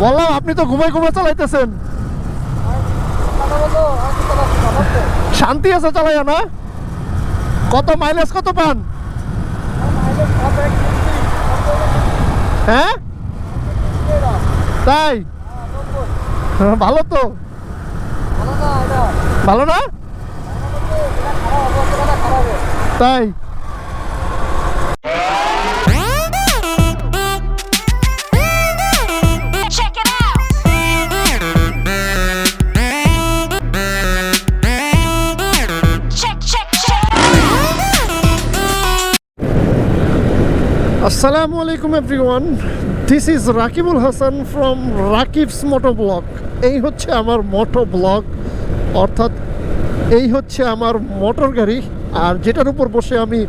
বললাম আপনি তো ঘুমাই ঘুমাই চালাইতেছেন। শান্তি আছে চালাইয়া না? কত মাইলেজ কত পান? হ্যাঁ তাই? ভালো তো। ভালো না তাই? Assalamu alaikum everyone. This is Rakibul Hassan from Rakib's Moto Blog. এই হচ্ছে আমার মোটো ব্লগ, অর্থাৎ এই হচ্ছে আমার মোটর গাড়ি, আর যেটার উপর বসে আমি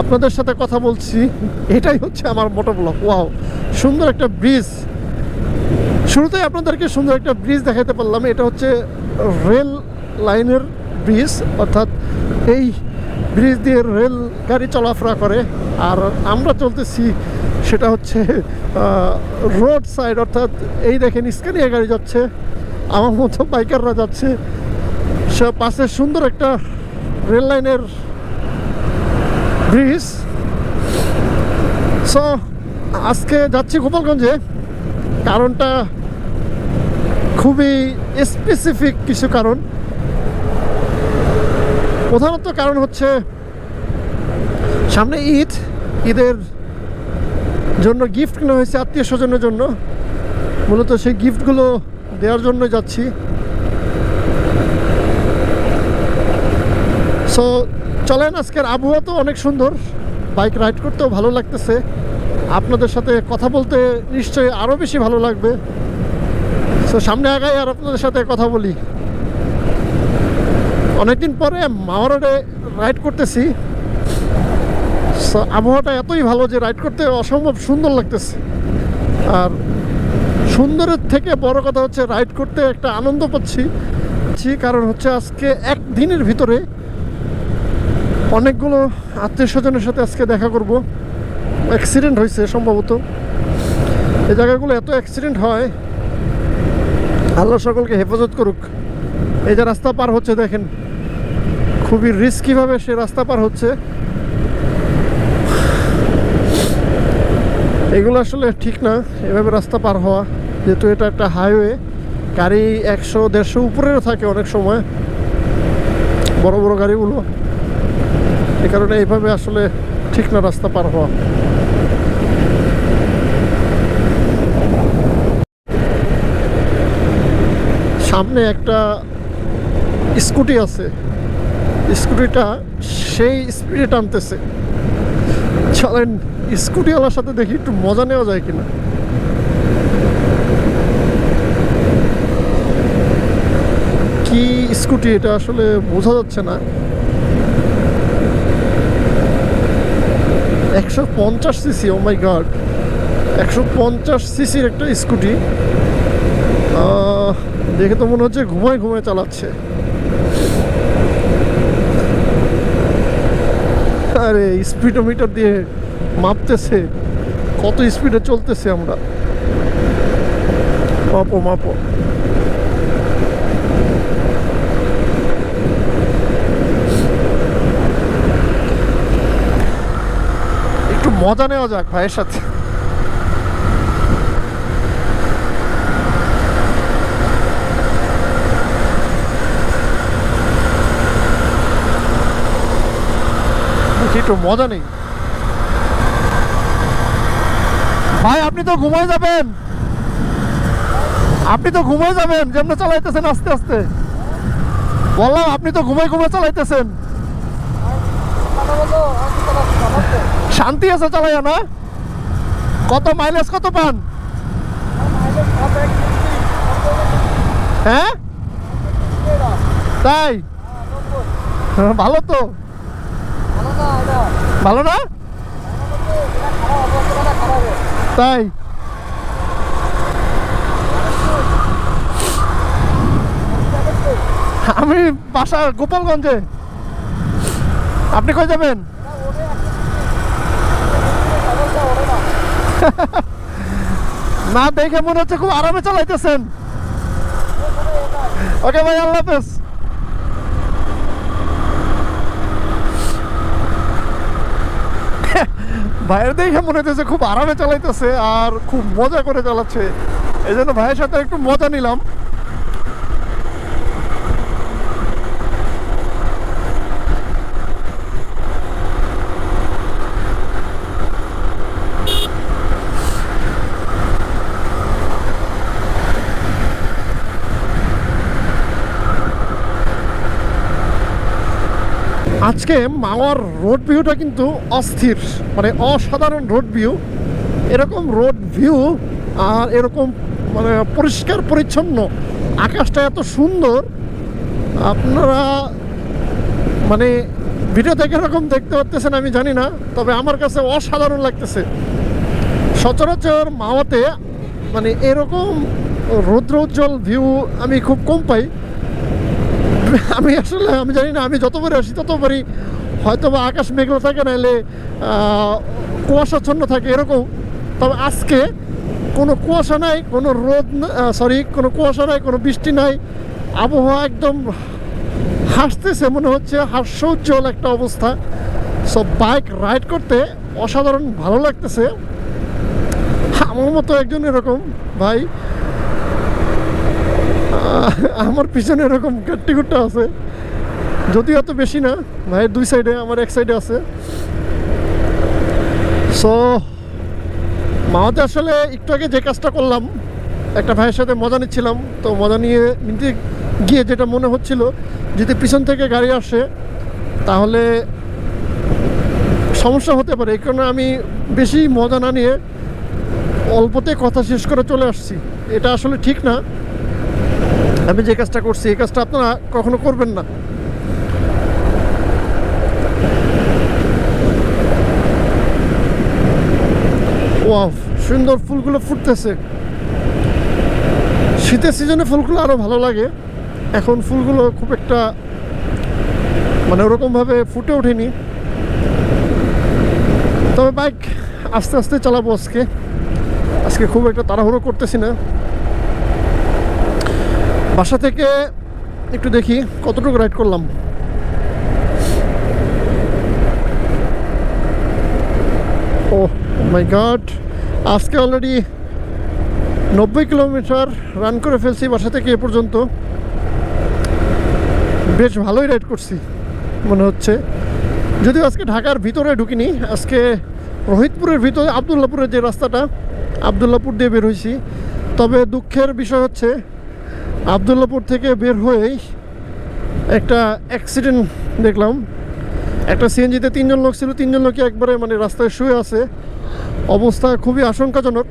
আপনাদের সাথে কথা বলছি এটাই হচ্ছে আমার মোটো ব্লগ। ওয়াও, সুন্দর একটা ব্রিজ। শুরুতেই আপনাদেরকে সুন্দর একটা ব্রিজ দেখাতে পারলাম। এটা হচ্ছে রেল লাইনের ব্রিজ, অর্থাৎ এই ব্রিজ দিয়ে রেল গাড়ি চলাফেরা করে। আর আমরা চলতেছি সেটা হচ্ছে রোড সাইড, অর্থাৎ এই দেখেন স্ক্যানিয়া গাড়ি যাচ্ছে, আমার মতো বাইকাররা যাচ্ছে। সে পাশে সুন্দর একটা রেল লাইনের ব্রিজ। সো আজকে যাচ্ছি গোপালগঞ্জে। কারণটা খুবই স্পেসিফিক কিছু কারণ। প্রধানত কারণ হচ্ছে সামনে ঈদের জন্য গিফট কেনা হয়েছে আত্মীয় স্বজনের জন্য, মূলত সেই গিফটগুলো দেওয়ার জন্য যাচ্ছি। সো চলেন, আজকের আবহাওয়া তো অনেক সুন্দর, বাইক রাইড করতেও ভালো লাগতেছে। আপনাদের সাথে কথা বলতে নিশ্চয়ই আরও বেশি ভালো লাগবে। সো সামনে আগাই আর আপনাদের সাথে কথা বলি। অনেকদিন পরে মাওয়ারোডে রাইড করতেছি। আবহাওয়াটা এতই ভালো যে রাইড করতে অসম্ভব সুন্দর লাগতেছে। আর সুন্দরের থেকে বড় কথা হচ্ছে রাইড করতে একটা আনন্দ পাচ্ছি। কারণ হচ্ছে আজকে একদিনের ভিতরে অনেকগুলো আত্মীয় স্বজনের সাথে আজকে দেখা করব। অ্যাক্সিডেন্ট হয়েছে সম্ভবত, এই জায়গাগুলো এত অ্যাক্সিডেন্ট হয়, আল্লাহ সকলকে হেফাজত করুক। এই যে রাস্তা পার হচ্ছে দেখেন, খুবই রিস্কিভাবে সে রাস্তা পার হচ্ছে। এগুলো আসলে ঠিক না এভাবে রাস্তা পার হওয়া, যেহেতু এটা একটা হাইওয়ে, গাড়ি 100-150 উপরেও থাকে অনেক সময়, বড় বড় গাড়িগুলো। এই কারণে এইভাবে আসলে ঠিক না রাস্তা পার হওয়া। সামনে একটা স্কুটি আছে, স্কুটিটা সেই স্পিডে টানতেছে। চলেন স্কুটিওয়ালার সাথে দেখি একটু মজা নেওয়া যায় কিনা। কি স্কুটি এটা আসলে বোঝা যাচ্ছে না। 150 সিসি, ও মাই গড, 150 সিসির একটা স্কুটি। দেখে তো মনে হচ্ছে ঘুমায় ঘুমায় চালাচ্ছে। আরে স্পিডোমিটার দিয়ে মাপতেছে কত স্পিডে চলতেছে আমরা। মাপো মাপো। একটু মজা নেওয়া যাক ভাইয়ের সাথে। একটু মজা নেই ভাই। আপনি তো ঘুমায় যাবেন, আপনি তো ঘুমায় যাবেন যেমন চালাইতেছেন আস্তে আস্তে। বললাম আপনি তো ঘুমাই ঘুমাই চালাইতেছেন। শান্তি আছে চালাইয়া না? কত মাইলেজ কত পান? হ্যাঁ তাই? ভালো তো। ভালো না তাই? আমি বাসা গোপালগঞ্জে। আপনি কই যাবেন? না দেখে মনে হচ্ছে খুব আরামে চালাইতেছেন। ওকে ভাই, আল্লাহ হাফেজ। ভাইয়ের দেখে মনে হচ্ছে খুব আরামে চালাইতেছে আর খুব মজা করে চালাচ্ছে, এই জন্য ভাইয়ের সাথে একটু মজা নিলাম। আজকে মাওয়ার রোড ভিউটা কিন্তু অস্থির, মানে অসাধারণ রোড ভিউ। এরকম রোড ভিউ আর এরকম মানে পরিষ্কার পরিচ্ছন্ন, আকাশটা এত সুন্দর, আপনারা মানে ভিডিও দেখে এরকম দেখতে পাচ্ছেন আমি জানি না, তবে আমার কাছে অসাধারণ লাগতেছে। সচরাচর মাওয়াতে মানে এরকম রৌদ্রোজ্জ্বল ভিউ আমি খুব কম পাই। আমি আসলে আমি জানি না, আমি যতবারই আসি ততবারই হয়তো বা আকাশ মেঘলা থাকে, নাহলে কুয়াশাচ্ছন্ন থাকে এরকম। তবে আজকে কোনো কুয়াশা নাই, কোনো রোদ কোনো কুয়াশা নাই, কোনো বৃষ্টি নাই, আবহাওয়া একদম হাসতেছে, মনে হচ্ছে হাস্যোজ্জ্বল একটা অবস্থা। সব বাইক রাইড করতে অসাধারণ ভালো লাগতেছে। আমার মতো একজন এরকম ভাই, আমার পিছনে এরকম গাট্টিগুট্টা আছে, যদিও এত বেশি না ভাইয়ের দুই সাইডে, আমার এক সাইডে আছে। সো মাওয়াতে আসলে একটু আগে যে কাজটা করলাম, একটা ভাইয়ের সাথে মজা নিচ্ছিলাম, তো মজা নিতে গিয়ে যেটা মনে হচ্ছিল, যদি পিছন থেকে গাড়ি আসে তাহলে সমস্যা হতে পারে, এই কারণে আমি বেশি মজা না নিয়ে অল্পতে কথা শেষ করে চলে আসছি। এটা আসলে ঠিক না, আমি যে কাজটা করছি এই কাজটা আপনারা কখনো করবেন না। ওয়াও, সুন্দর ফুলগুলো ফুটতেছে। শীতের সিজনে ফুলগুলো আরও ভালো লাগে, এখন ফুলগুলো খুব একটা মানে ওরকমভাবে ফুটে ওঠেনি। তবে বাইক আস্তে আস্তে চালাবো আজকে খুব একটা তাড়াহুড়ো করতেছি না। বাসা থেকে একটু দেখি কতটুকু রাইড করলাম। ও মাই গড, আজকে অলরেডি 90 কিলোমিটার রান করে ফেলছি বাসা থেকে এ পর্যন্ত। বেশ ভালোই রাইড করছি মনে হচ্ছে, যদিও আজকে ঢাকার ভিতরে ঢুকিনি, আজকে রোহিতপুরের ভিতরে আবদুল্লাপুরের যে রাস্তাটা, আবদুল্লাপুর দিয়ে বের হয়েছি। তবে দুঃখের বিষয় হচ্ছে আবদুল্লাপুর থেকে বের হয়েই একটা অ্যাক্সিডেন্ট দেখলাম। একটা সিএনজিতে 3 জন লোক ছিল, 3 জন লোকই একবারে মানে রাস্তায় শুয়ে আছে, অবস্থা খুবই আশঙ্কাজনক,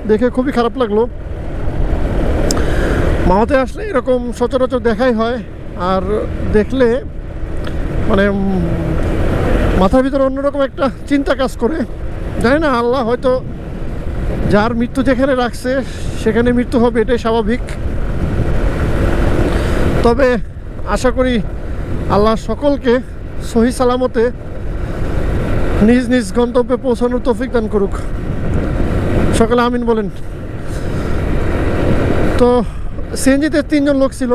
দেখে খুবই খারাপ লাগলো। মাওয়াতে আসলে এরকম সচরাচর দেখাই হয়, আর দেখলে মানে মাথার ভিতরে অন্যরকম একটা চিন্তা কাজ করে। জানি না, আল্লাহ হয়তো যার মৃত্যু যেখানে রাখছে সেখানে মৃত্যু হবে, এটাই স্বাভাবিক। তবে আশা করি আল্লাহ সকলকে সহি সালামতে নিজ নিজ গন্তব্যে পৌঁছানোর তৌফিক দান করুক, সকলে আমিন বলেন। তো সিএনজিতে 3 জন লোক ছিল,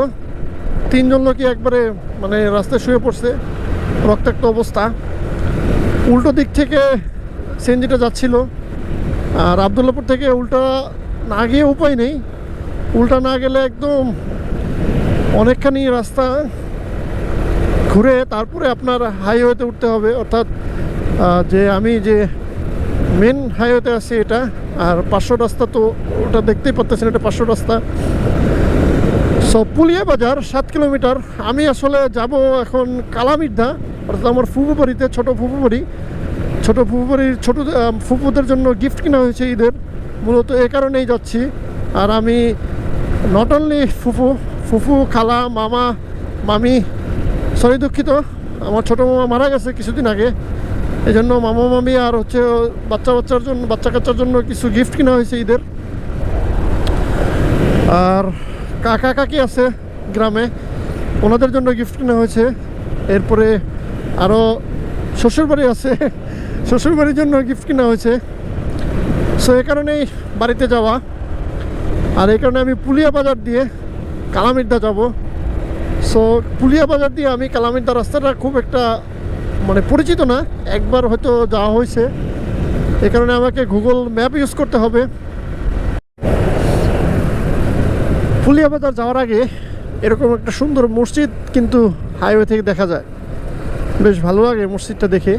3 জন লোকই একবারে মানে রাস্তায় শুয়ে পড়ছে, রক্তাক্ত অবস্থা। উল্টো দিক থেকে সিএনজিটা যাচ্ছিল, আর আবদুল্লাপুর থেকে উল্টা না গিয়ে উপায় নেই, উল্টা না গেলে একদম অনেকখানি রাস্তা ঘুরে তারপরে আপনার হাইওয়েতে উঠতে হবে। অর্থাৎ যে আমি যে মেন হাইওয়েতে আছি এটা, আর 500 রাস্তা, তো ওটা দেখতেই পাচ্ছেন, এটা 500 রাস্তা। সব পুলিয়া বাজার 7 কিলোমিটার। আমি আসলে যাব এখন কালামির্ধা, অর্থাৎ আমার ফুফু বাড়িতে, ছোট ফুফু বাড়ির ছোট ফুফুদের জন্য গিফট কেনা হয়েছে ঈদের, মূলত এ কারণেই যাচ্ছি। আর আমি নট অনলি ফুফু, খালা, মামা, মামি, সরি দুঃখিত, আমার ছোটো মামা মারা গেছে কিছুদিন আগে, এই জন্য মামা মামি আর হচ্ছে বাচ্চা কাচ্চার জন্য কিছু গিফট কেনা হয়েছে ঈদের। আর কাকা কাকি আছে গ্রামে, ওনাদের জন্য গিফট কেনা হয়েছে। এরপরে আরও শ্বশুরবাড়ি আছে, শ্বশুরবাড়ির জন্য গিফট কেনা হয়েছে। সো এ কারণেই বাড়িতে যাওয়া। আর এই কারণে আমি পুলিয়া বাজার দিয়ে কালামির্দা যাব। সো পুলিয়া বাজার দিয়ে আমি কালামির্দা রাস্তাটা খুব একটা মানে পরিচিত না, একবার হয়তো যাওয়া হয়েছে, এই কারণে আমাকে গুগল ম্যাপ ইউজ করতে হবে। পুলিয়া বাজার যাওয়ার আগে এরকম একটা সুন্দর মসজিদ কিন্তু হাইওয়ে থেকে দেখা যায়, বেশ ভালো লাগে মসজিদটা দেখে।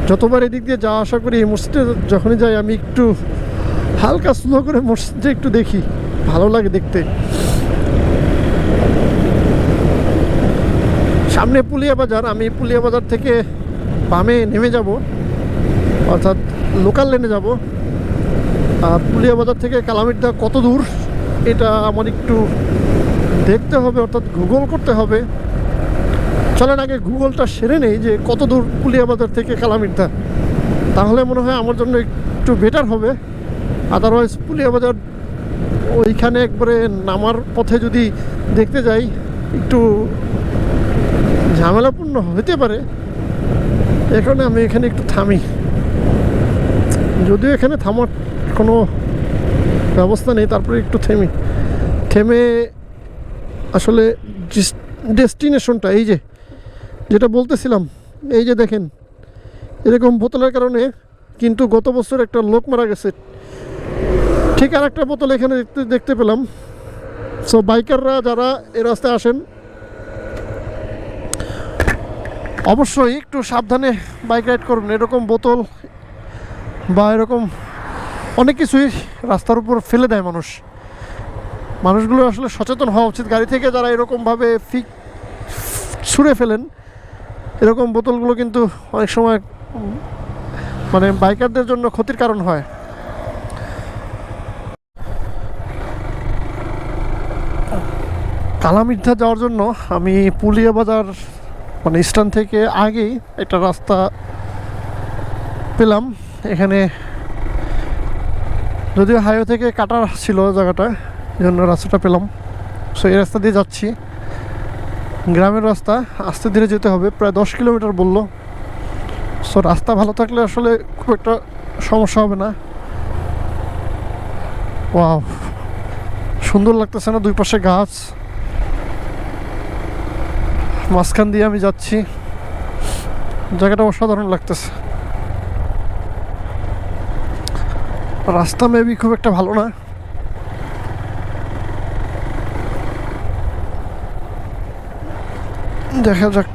যতবার এদিক দিয়ে যাওয়া আসা করি এই মসজিদে যখনই যাই আমি একটু হালকা স্লো করে মসজিদটা একটু দেখি, ভালো লাগে দেখতে। সামনে পুলিয়া বাজার, আমি পুলিয়া বাজার থেকে বামে নেমে যাব, অর্থাৎ লোকাল লেনে যাব। আর পুলিয়া বাজার থেকে কালামির্দা কত দূর এটা আমার একটু দেখতে হবে, অর্থাৎ গুগল করতে হবে। চলেন আগে গুগলটা সেরে নেই যে কত দূর পুলিয়া বাজার থেকে কালামির্দা, তাহলে মনে হয় আমার জন্য একটু বেটার হবে। আদারওয়াইজ পুলিয়া বাজার ওইখানে একবারে নামার পথে যদি দেখতে যাই একটু ঝামেলাপূর্ণ হতে পারে, এখানে আমি এখানে একটু থামি। যদিও এখানে থামার কোনো ব্যবস্থা নেই, তারপরে একটু থেমে আসলে ডেস্টিনেশনটা এই যে যেটা বলতেছিলাম, এই যে দেখেন এরকম বোতলের কারণে কিন্তু গত বছর একটা লোক মারা গেছে, ঠিক আর একটা বোতল এখানে দেখতে পেলাম। সো বাইকাররা যারা এ রাস্তায় আসেন অবশ্যই একটু সাবধানে বাইক রাইড করুন। এরকম বোতল বা এরকম অনেক কিছুই রাস্তার উপর ফেলে দেয় মানুষগুলো আসলে সচেতন হওয়া উচিত। গাড়ি থেকে যারা এরকমভাবে ছুঁড়ে ফেলেন এরকম বোতলগুলো কিন্তু অনেক সময় মানে বাইকারদের জন্য ক্ষতির কারণ হয়। কালামির্দা যাওয়ার জন্য আমি পুলিয়া বাজার মানে স্ট্যান্ড থেকে আগেই একটা রাস্তা পেলাম। এখানে যদিও হাইওয়ে থেকে কাটা ছিল জায়গাটা, এই জন্য রাস্তাটা পেলাম। সো এই রাস্তা দিয়ে যাচ্ছি, গ্রামের রাস্তা, আস্তে ধীরে যেতে হবে, প্রায় 10 কিলোমিটার বললো। সো রাস্তা ভালো থাকলে আসলে খুব একটা সমস্যা হবে না। ওয়াও, সুন্দর লাগতেছে না? দুই পাশে গাছ, মাঝখান দিয়ে আমি যাচ্ছি, জায়গাটা অসাধারণ লাগতেছে। রাস্তা মেবি খুব একটা ভালো না, দেখা যাক।